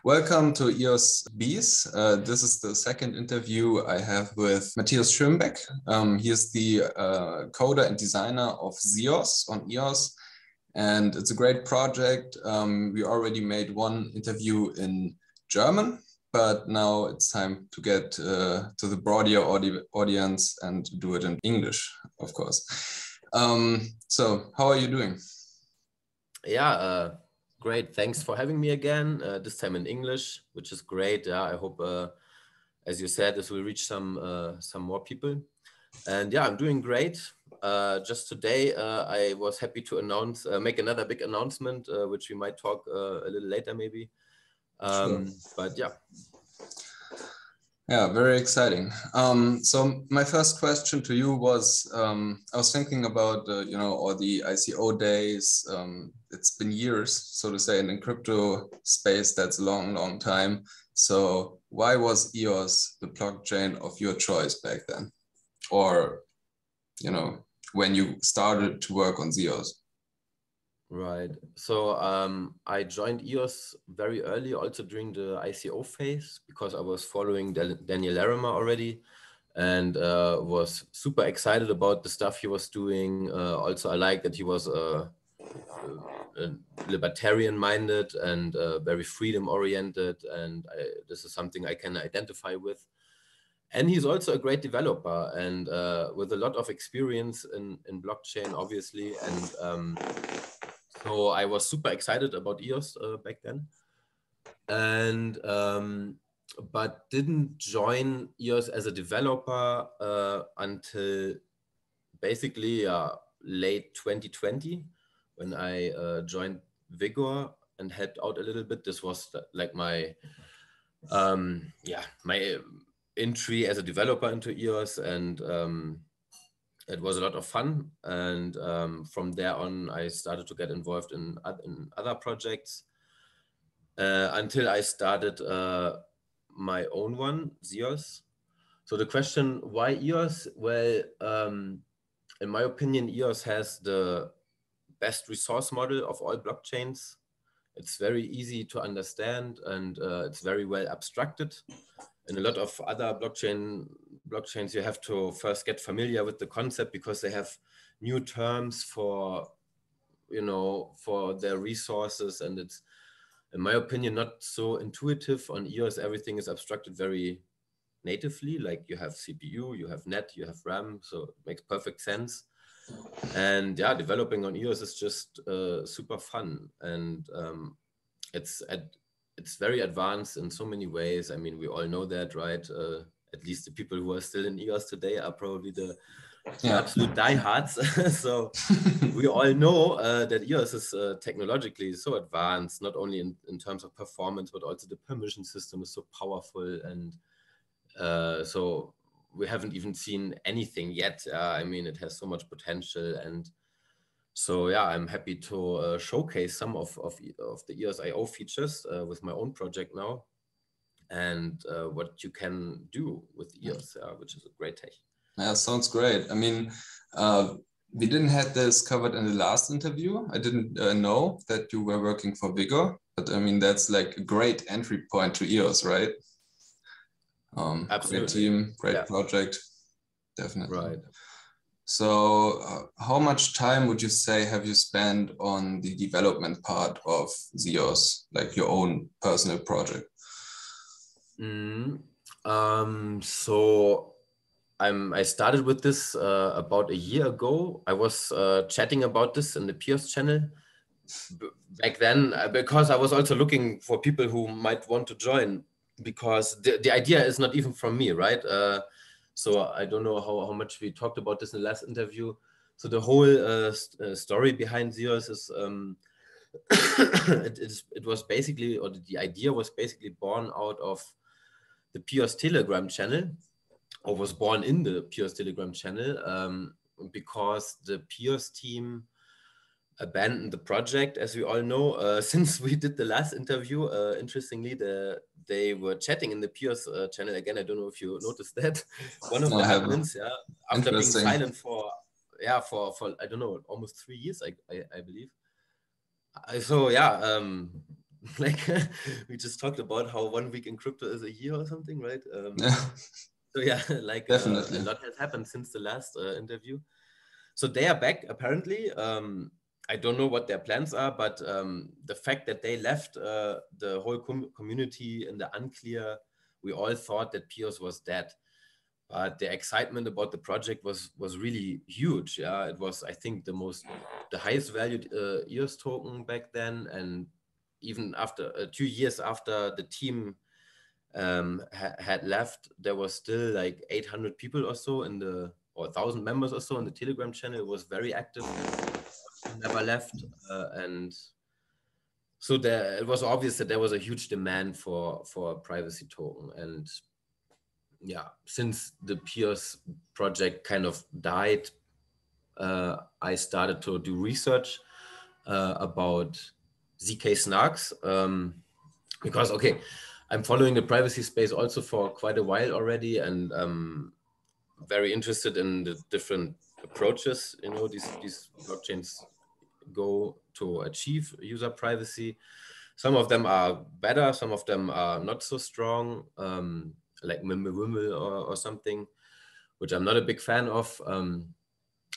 Welcome to EOS Bees. This is the second interview I have with Matthias Schönbeck. He is the coder and designer of ZEOS on EOS, and it's a great project. We already made one interview in German, but now it's time to get to the broader audience and do it in English, of course. So how are you doing? Yeah, great. Thanks for having me again, this time in English, which is great. Yeah, I hope, as you said, this will reach some more people. And yeah, I'm doing great. Just today, I was happy to announce, make another big announcement, which we might talk a little later maybe. Sure. But yeah. Yeah, very exciting. So my first question to you was, I was thinking about, all the ICO days. It's been years, so to say, and in crypto space, that's a long, long time. So why was EOS the blockchain of your choice back then? Or, when you started to work on ZEOS? Right. So I joined EOS very early, also during the ICO phase, because I was following Daniel Larimer already and was super excited about the stuff he was doing. Also, I liked that he was libertarian-minded and very freedom-oriented, and this is something I can identify with. And he's also a great developer and with a lot of experience in blockchain, obviously. And so I was super excited about EOS back then, and but didn't join EOS as a developer until basically late 2020, when I joined Vigor and helped out a little bit. This was like my my entry as a developer into EOS, and it was a lot of fun. And from there on, I started to get involved in other projects until I started my own one, ZEOS. So the question, why EOS? Well, in my opinion, EOS has the best resource model of all blockchains. It's very easy to understand, and it's very well abstracted. In a lot of other blockchains, you have to first get familiar with the concept because they have new terms for their resources, and it's, in my opinion, not so intuitive. On EOS, everything is abstracted very natively. Like you have CPU, you have net, you have RAM, so it makes perfect sense. And yeah, developing on EOS is just super fun, and it's very advanced in so many ways. I mean, we all know that, right? At least the people who are still in EOS today are probably the absolute diehards. So we all know that EOS is technologically so advanced, not only in terms of performance, but also the permission system is so powerful. And so we haven't even seen anything yet. I mean, it has so much potential. And so, yeah, I'm happy to showcase some of the EOS IO features with my own project now, and what you can do with EOS, which is a great tech. Yeah, sounds great. I mean, we didn't have this covered in the last interview. I didn't know that you were working for Vigor, but I mean, that's like a great entry point to EOS, right? Absolutely. Great team, great project, definitely. Right. So how much time would you say have you spent on the development part of ZEOS, like your own personal project? So I started with this about a year ago. I was chatting about this in the Piers channel back then, because I was also looking for people who might want to join, because the idea is not even from me, right? So I don't know how much we talked about this in the last interview. So the whole story behind ZEOS is it was basically, or the idea was basically born out of the Piers Telegram channel, or was born in the Piers Telegram channel, because the Piers team abandoned the project, as we all know, since we did the last interview. Interestingly, they were chatting in the Piers channel again. I don't know if you noticed that. One of the admins, after being silent for I don't know, almost 3 years, I believe. So yeah, like we just talked about how 1 week in crypto is a year or something, right? Yeah, So yeah, like definitely. a lot has happened since the last interview. So they are back apparently. I don't know what their plans are, but the fact that they left the whole community in the unclear, we all thought that Pios was dead. But the excitement about the project was really huge. Yeah, it was, I think, the highest valued EOS token back then, and even after 2 years after the team had left, there was still like 800 people or so or 1,000 members or so in the Telegram channel. It was very active. Never left, and so it was obvious that there was a huge demand for a privacy token. And yeah, since the Pios project kind of died, I started to do research about ZK Snarks, because, okay, I'm following the privacy space also for quite a while already, and very interested in the different approaches, these blockchains go to achieve user privacy. Some of them are better, some of them are not so strong, like Mimblewimble or something, which I'm not a big fan of.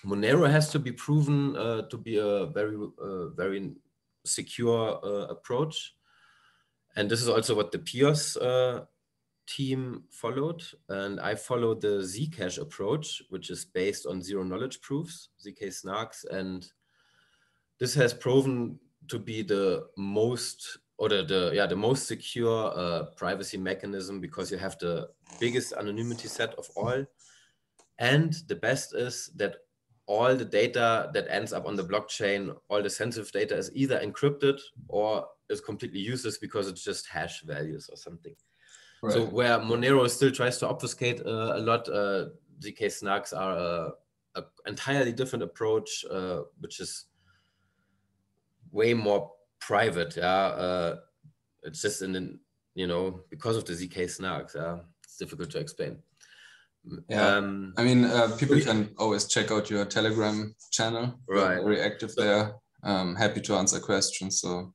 Monero has to be proven to be a very secure approach. And this is also what the Pios team followed. And I followed the Zcash approach, which is based on zero knowledge proofs, ZK Snarks. And this has proven to be the most, or the most secure privacy mechanism, because you have the biggest anonymity set of all. And the best is that all the data that ends up on the blockchain, all the sensitive data, is either encrypted or is completely useless because it's just hash values or something. Right. So where Monero still tries to obfuscate a lot, ZK Snarks are an entirely different approach, which is way more private. Yeah, it's just because of the ZK Snarks. It's difficult to explain. Yeah, I mean, people can always check out your Telegram channel. Right. You're very active there. Happy to answer questions. So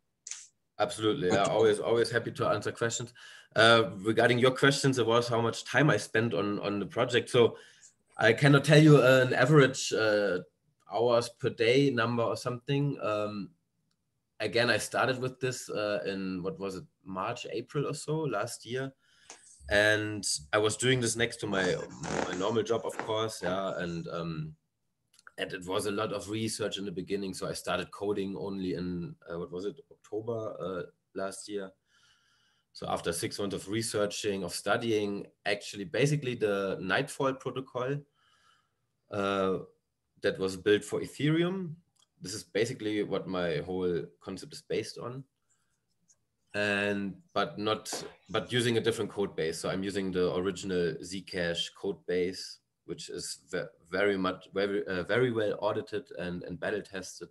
absolutely, yeah, always happy to answer questions. Regarding your questions, it was how much time I spent on the project. So I cannot tell you an average hours per day number or something. Again, I started with this in, what was it, March, April or so last year. And I was doing this next to my normal job, of course, yeah, and it was a lot of research in the beginning. So I started coding only in October last year. So after 6 months of researching, of studying, actually, basically the Nightfall protocol that was built for Ethereum. This is basically what my whole concept is based on. But using a different code base. So I'm using the original Zcash code base, which is very very well audited and battle tested.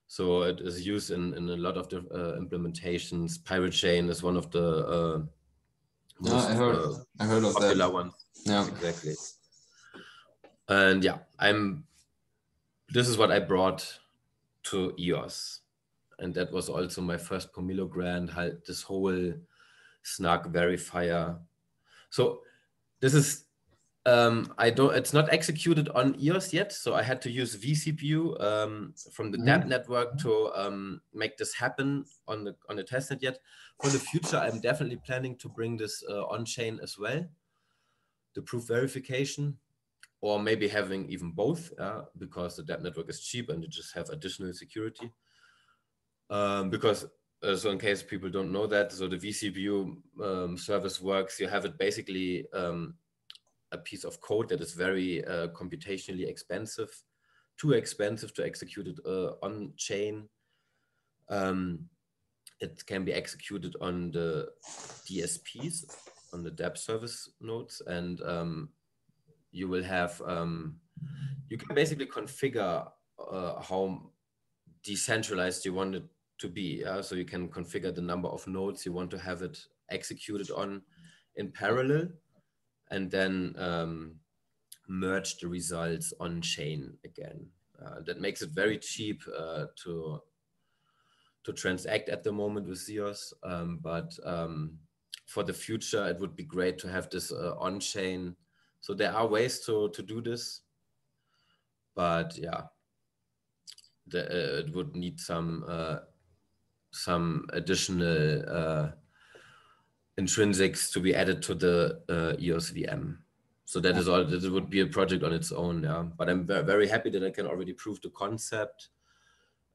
So it is used in a lot of implementations. Pirate Chain is one of the most I heard of popular that. ones. Yeah, exactly. And yeah, this is what I brought to EOS. And that was also my first Pomelo grant, this whole Snark verifier. So this is, it's not executed on EOS yet. So I had to use vCPU from the DApp network to make this happen on the testnet yet. For the future, I'm definitely planning to bring this on-chain as well, the proof verification, or maybe having even both, because the DApp network is cheap and you just have additional security. Because so in case people don't know that, so the vCPU service works, you have it basically a piece of code that is very computationally expensive, too expensive to execute it on chain. It can be executed on the DSPs, on the DApp service nodes, and you will have, you can basically configure how decentralized you want it to be. So you can configure the number of nodes you want to have it executed on in parallel, and then merge the results on chain again. That makes it very cheap to to transact at the moment with ZEOS, but for the future, it would be great to have this on-chain. So there are ways to do this, but yeah, it would need some additional intrinsics to be added to the EOS VM. So that is all. This would be a project on its own. Yeah, but I'm very happy that I can already prove the concept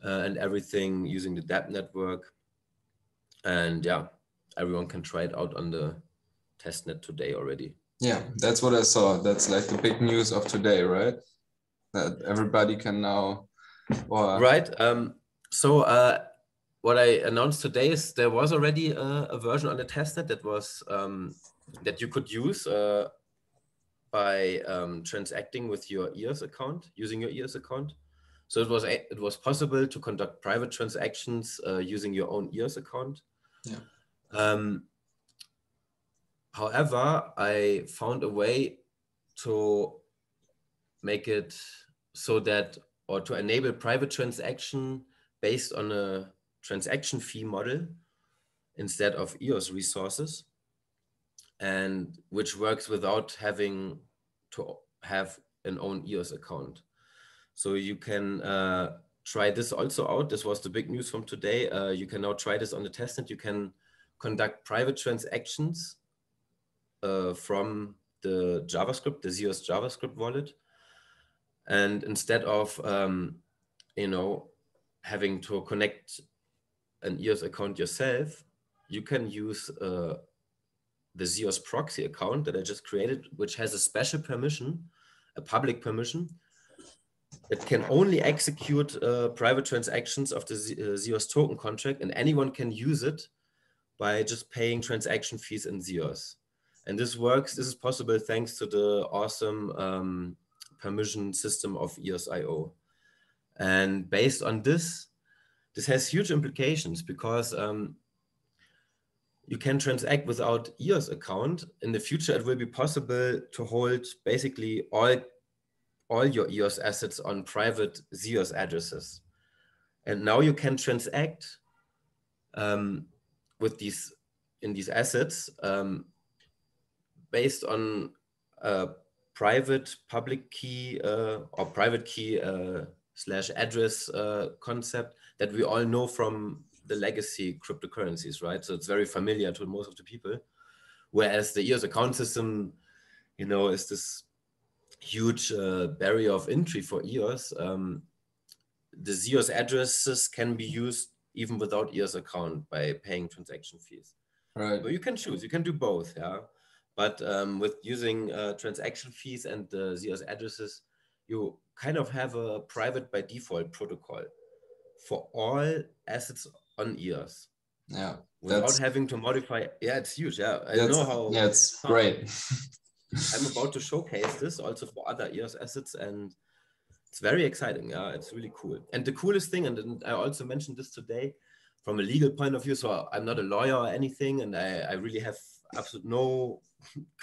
and everything using the dApp network. And yeah, everyone can try it out on the testnet today already. Yeah, that's what I saw. That's like the big news of today, right? That everybody can now. Right. So what I announced today is there was already a version on the testnet that was that you could use by transacting with your EOS account, using your EOS account. So it was possible to conduct private transactions using your own EOS account. Yeah. However, I found a way to make it so that, or to enable private transaction based on a transaction fee model instead of EOS resources, and which works without having to have an own EOS account. So you can try this also out. This was the big news from today. You can now try this on the testnet. You can conduct private transactions from the JavaScript, the ZEOS JavaScript wallet. And instead of, having to connect an EOS account yourself, you can use the ZEOS proxy account that I just created, which has a special permission, a public permission. It can only execute private transactions of the ZEOS token contract, and anyone can use it by just paying transaction fees in ZEOS. And this is possible thanks to the awesome permission system of EOS.io. And based on this has huge implications, because you can transact without EOS account. In the future, it will be possible to hold basically all your EOS assets on private ZEOS addresses. And now you can transact with these assets based on a private public key or private key / address concept that we all know from the legacy cryptocurrencies, right? So it's very familiar to most of the people. Whereas the EOS account system, is this huge barrier of entry for EOS. The ZEOS addresses can be used even without EOS account by paying transaction fees. Right. So you can choose, you can do both, yeah. But with using transaction fees and the ZEOS addresses, you kind of have a private by default protocol for all assets on EOS. Yeah. Without having to modify. Yeah, it's huge. Yeah, I know how. Yeah, it's great. I'm about to showcase this also for other EOS assets, and it's very exciting. Yeah, it's really cool. And the coolest thing, and I also mentioned this today from a legal point of view, so I'm not a lawyer or anything, and I really have absolutely no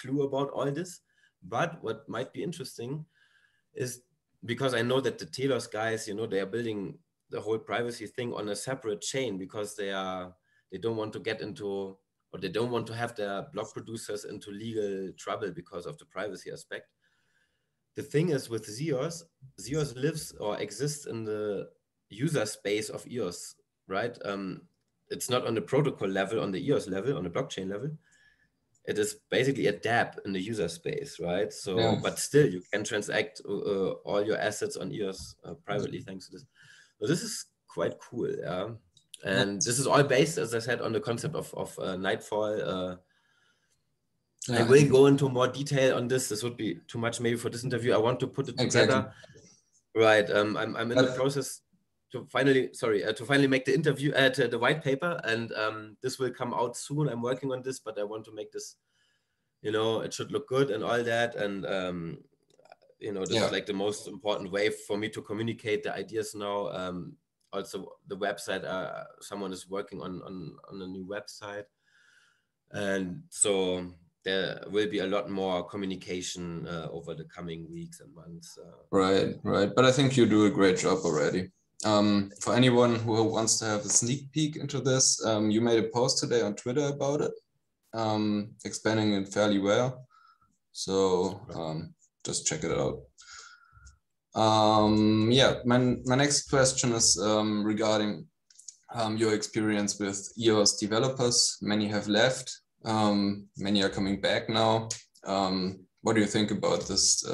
clue about all this. But what might be interesting is, because I know that the Telos guys, they are building the whole privacy thing on a separate chain, because they don't want to get into, or they don't want to have their block producers into legal trouble because of the privacy aspect. The thing is with ZEOS lives or exists in the user space of EOS, right? It's not on the protocol level, on the EOS level, on the blockchain level. It is basically a dApp in the user space, right? So, yeah. But still you can transact all your assets on EOS privately thanks to this. So this is quite cool, yeah. And this is all based, as I said, on the concept of Nightfall. I will go into more detail on this. This would be too much maybe for this interview. I want to put it together. Right. I'm in the process to finally make the interview the white paper, and this will come out soon. I'm working on this, but I want to make this, it should look good and all that. And this is like the most important way for me to communicate the ideas now. Also the website, someone is working on a new website, and so there will be a lot more communication over the coming weeks and months. Right. But I think you do a great job already. For anyone who wants to have a sneak peek into this, you made a post today on Twitter about it, explaining it fairly well. So just check it out. Yeah, my next question is regarding your experience with EOS developers. Many have left, many are coming back now. What do you think about this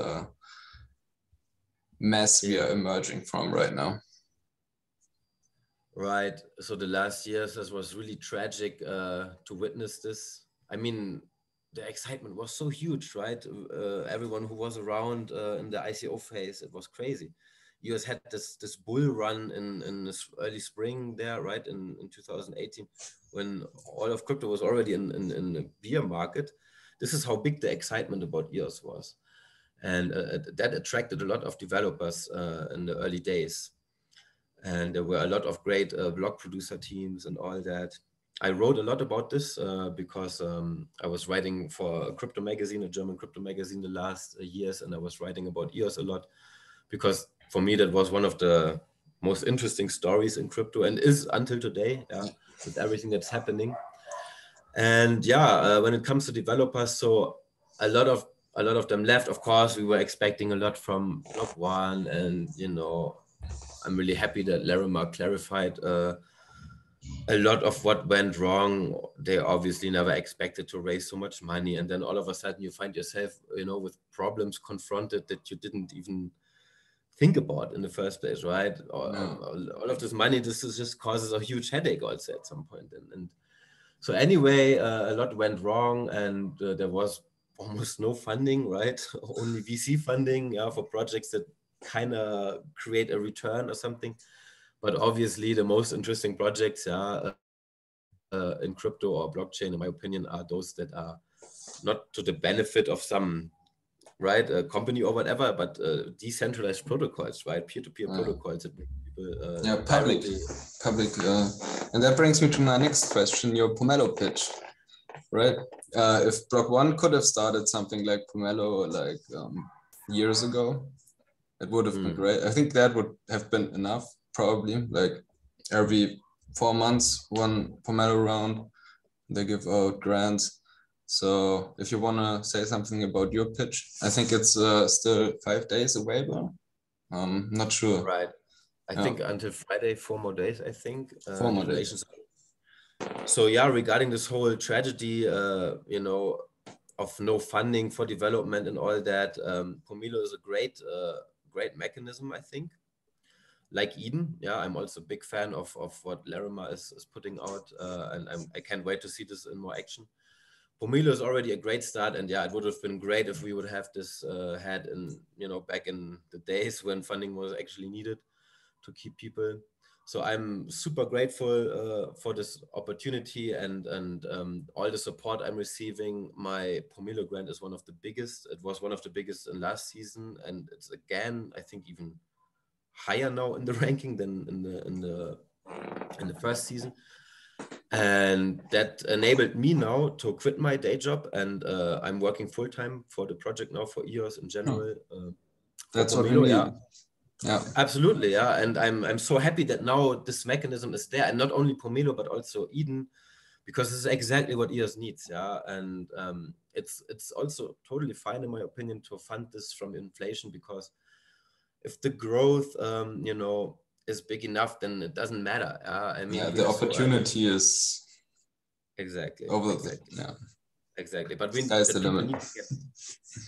mess we are emerging from right now? Right. So the last years, this was really tragic to witness this. I mean, the excitement was so huge, right? Everyone who was around in the ICO phase, it was crazy. US had this bull run in this early spring there, right? In 2018, when all of crypto was already in the bear market. This is how big the excitement about EOS was. And that attracted a lot of developers in the early days. And there were a lot of great blog producer teams and all that. I wrote a lot about this because I was writing for a crypto magazine, a German crypto magazine, the last years, and I was writing about EOS a lot because for me that was one of the most interesting stories in crypto and is until today, with everything that's happening. And when it comes to developers, so a lot of them left. Of course, we were expecting a lot from Block One, and I'm really happy that Larimer clarified a lot of what went wrong. They obviously never expected to raise so much money, and then all of a sudden you find yourself, with problems confronted that you didn't even think about in the first place, right? All of this money, this just causes a huge headache also at some point. And so anyway, a lot went wrong, and there was almost no funding, right? Only VC funding for projects that kind of create a return or something. But obviously the most interesting projects in crypto or blockchain, in my opinion, are those that are not to the benefit of some a company or whatever, but decentralized protocols, right? Peer-to-peer protocols that make people public. And that brings me to my next question, your Pomelo pitch, right? If Block One could have started something like Pomelo like years ago, it would have been great. I think that would have been enough, probably. Like every 4 months, one Pomelo round, they give out grants. So if you want to say something about your pitch, I think it's still 5 days available. Not sure. Right. I think until Friday, 4 more days, I think. 4 more days. So regarding this whole tragedy, of no funding for development and all that, Pomelo is a great mechanism, I think. Like Eden, I'm also a big fan of what Larimer is putting out, and I can't wait to see this in more action. Pomelo is already a great start, and it would have been great if we would have this had in back in the days when funding was actually needed to keep people. So I'm super grateful for this opportunity and all the support I'm receiving. My Pomelo grant is one of the biggest. It was one of the biggest in last season, and it's again, I think, even higher now in the ranking than in the first season. And that enabled me now to quit my day job, and I'm working full-time for the project now, for EOS in general. That's Pomelo, what we need. Yeah, absolutely. And I'm so happy that now this mechanism is there, and not only Pomelo but also Eden, because this is exactly what EOS needs. And it's also totally fine, in my opinion, to fund this from inflation, because if the growth is big enough, then it doesn't matter. I mean, the opportunity is exactly over. Exactly. But that's the limit.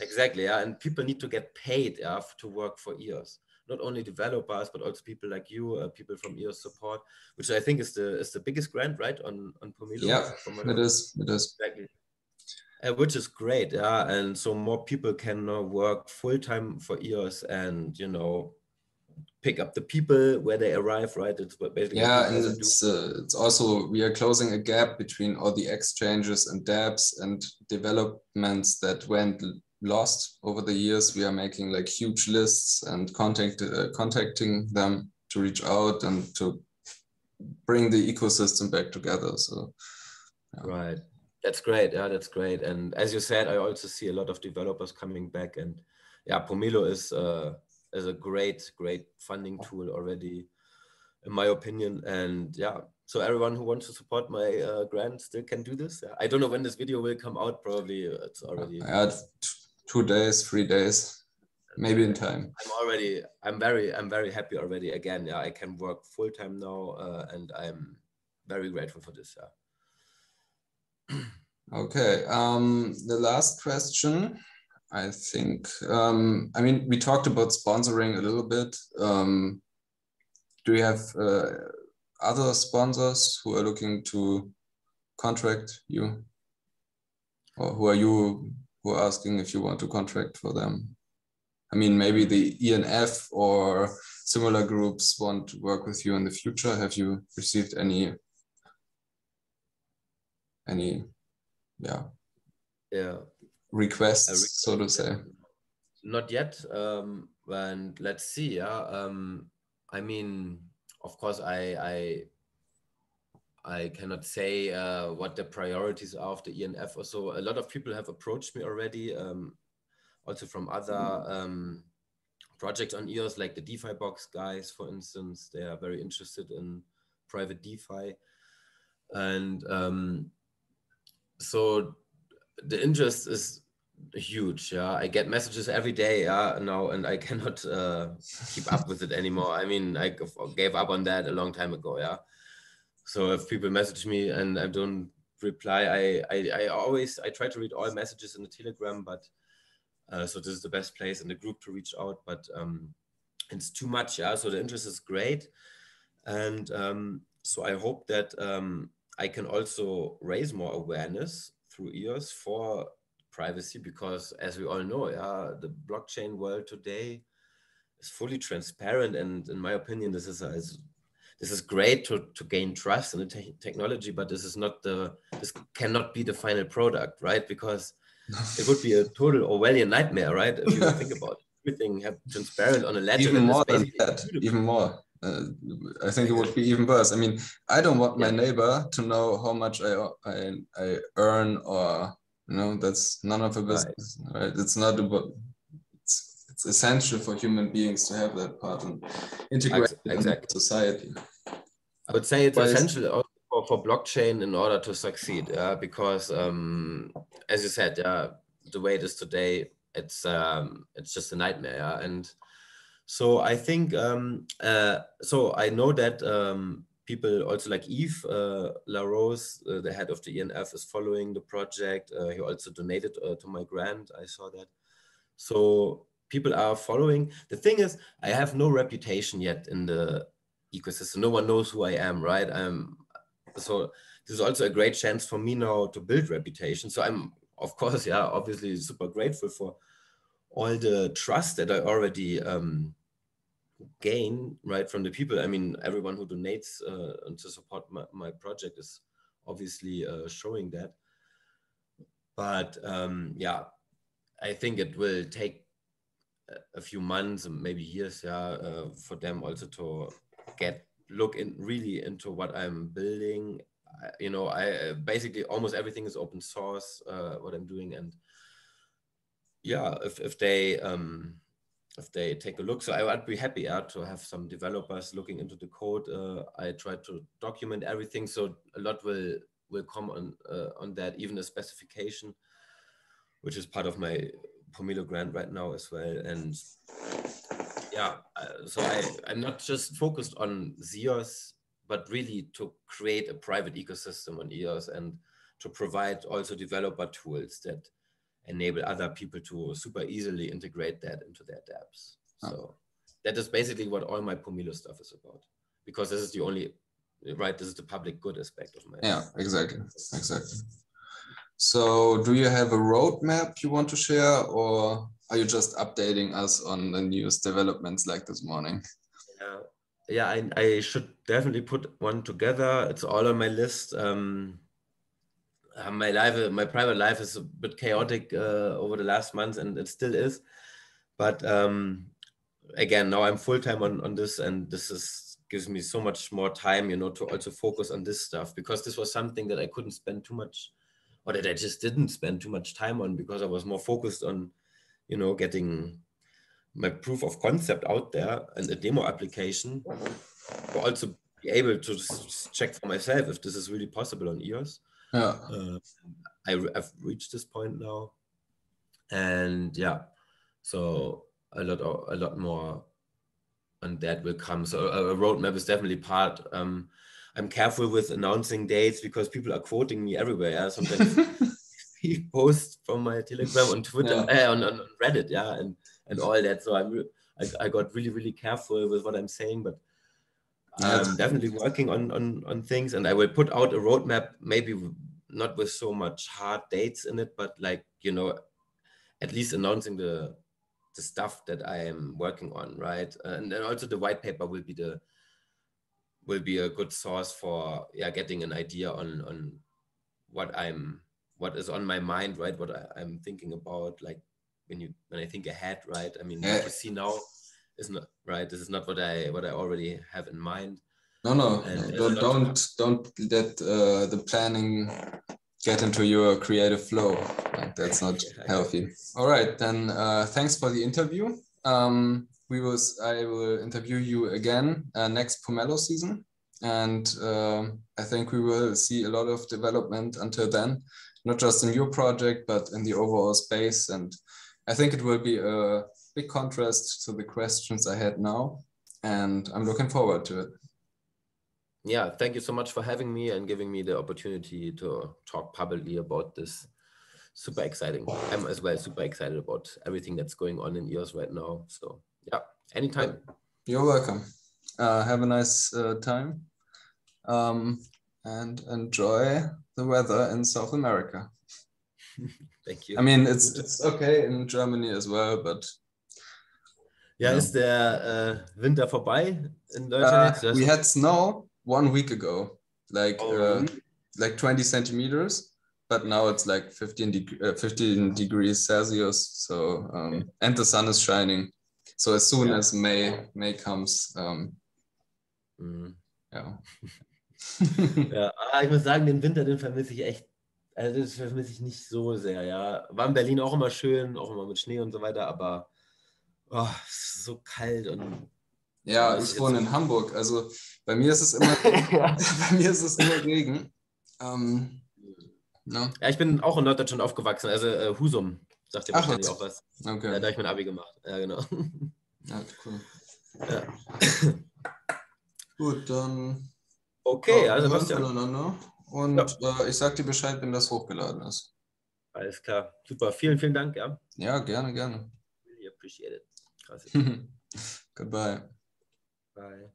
Exactly. And people need to get paid to work for EOS. Not only developers, but also people like you, people from EOS support, which I think is the biggest grant, right, on Pomelo. Yeah, it is. Exactly. Which is great, and so more people can work full-time for EOS and pick up the people where they arrive, right? It's basically and it's also, we are closing a gap between all the exchanges and dApps and developments that went lost over the years. We are making like huge lists and contacting them to reach out and to bring the ecosystem back together. So right, that's great. That's great. And as you said, I also see a lot of developers coming back, and Pomelo is a great funding tool already. in my opinion. And yeah, so everyone who wants to support my grant still can do this. Yeah. I don't know when this video will come out. Probably it's already. I had 2 days, 3 days, maybe in time. I'm very happy already. Again, yeah, I can work full time now, and I'm very grateful for this. Yeah. Okay. The last question, I think. I mean, we talked about sponsoring a little bit. Do you have other sponsors who are looking to contract you, or who are asking if you want to contract for them? I mean, maybe the ENF or similar groups want to work with you in the future. Have you received any requests, so to say? Not yet. And let's see. Yeah. I mean, of course, I cannot say what the priorities are of the ENF or so. A lot of people have approached me already, also from other projects on EOS, like the DeFi box guys, for instance. They are very interested in private DeFi. And so the interest is huge. Yeah, I get messages every day now, and I cannot keep up with it anymore. I mean, I gave up on that a long time ago. Yeah. So if people message me and I don't reply, I try to read all messages in the Telegram, but so this is the best place in the group to reach out, but it's too much. Yeah. So the interest is great. And so I hope that I can also raise more awareness through EOS for privacy, because as we all know, the blockchain world today is fully transparent. And in my opinion, this is great to gain trust in the technology, but this cannot be the final product, right? Because it would be a total Orwellian nightmare, right? If you think about it. Everything transparent on a ledger. Even more than that, even more. I think it would be even worse. I mean, I don't want my neighbor to know how much I earn, or that's none of a business, right? It's not about. It's essential for human beings to have that part and integrate into society. I would say it's essential also for blockchain in order to succeed, because as you said, the way it is today, it's just a nightmare, and so I think so I know that people also like Yves Larose, the head of the ENF, is following the project. He also donated to my grant. I saw that. So people are following. The thing is, I have no reputation yet in the ecosystem. No one knows who I am, right? So this is also a great chance for me now to build reputation. So I'm, of course, obviously super grateful for all the trust that I already gain, right, from the people. I mean, everyone who donates to support my project is obviously showing that. But I think it will take a few months and maybe years, for them also to look really into what I'm building. I basically almost everything is open source, what I'm doing, and if they take a look, so I'd be happy to have some developers looking into the code. I try to document everything, so a lot will come on that, even a specification, which is part of my Pomelo grant right now as well. And so I'm not just focused on ZEOS, but really to create a private ecosystem on EOS and to provide also developer tools that enable other people to super easily integrate that into their dApps. So that is basically what all my Pomelo stuff is about, because this is the only, right, this is the public good aspect of my. Yeah, exactly. So do you have a roadmap you want to share, or are you just updating us on the newest developments like this morning? I should definitely put one together. It's all on my list. My private life is a bit chaotic over the last months, and it still is. But again, now I'm full-time on this, and this gives me so much more time, to also focus on this stuff, because this was something that I couldn't spend too much, or that I just didn't spend too much time on, because I was more focused on, getting my proof of concept out there and a demo application. but also be able to just check for myself if this is really possible on EOS. Yeah. I've reached this point now, and yeah, so a lot more on that will come. So a roadmap is definitely part. I'm careful with announcing dates because people are quoting me everywhere. Yeah? Sometimes we post from my Telegram on Twitter, on Reddit, yeah, and all that. So I got really careful with what I'm saying, but I'm definitely working on things, and I will put out a roadmap, maybe not with so much hard dates in it, but like, you know, at least announcing the stuff that I am working on, right? And then also the white paper will be a good source for getting an idea on what is on my mind, right? What I'm thinking about, like when I think ahead, right? I mean, what you see now is not right. This is not what I already have in mind. No. Don't let the planning get into your creative flow. Like, that's not healthy. All right, then thanks for the interview. I will interview you again next Pomelo season, and I think we will see a lot of development until then, not just in your project but in the overall space. And I think it will be a big contrast to the questions I had now, and I'm looking forward to it. Yeah, thank you so much for having me and giving me the opportunity to talk publicly about this. Super exciting. I'm as well super excited about everything that's going on in EOS right now. So yeah, anytime. You're welcome. Have a nice time and enjoy the weather in South America. Thank you. I mean, it's okay in Germany as well, but ja, ist der Winter vorbei in Deutschland jetzt? We had snow 1 week ago, like like 20 centimeters, but now it's like 15 degrees Celsius. So and the sun is shining. So as soon as May comes, ja. Ja, ich muss sagen, den Winter, den vermisse ich echt. Also das vermisse ich nicht so sehr, ja. War in Berlin auch immer schön, auch immer mit Schnee und so weiter, aber es ist so kalt und ja, ich wohne in Hamburg. Also bei mir ist es immer bei mir ist es immer Regen. No? Ja, ich bin auch in Norddeutschland aufgewachsen, also Husum, sagt ihr wahrscheinlich auch was. Okay. Ja, da habe ich mein Abi gemacht. Ja, genau. Ja, cool. Ja. Gut, dann okay, also wir hören Sebastian. Voneinander. Und ich sag dir Bescheid, wenn das hochgeladen ist. Alles klar, super. Vielen Dank, ja. Ja, gerne. Really appreciate it. Krass. Goodbye. Bye.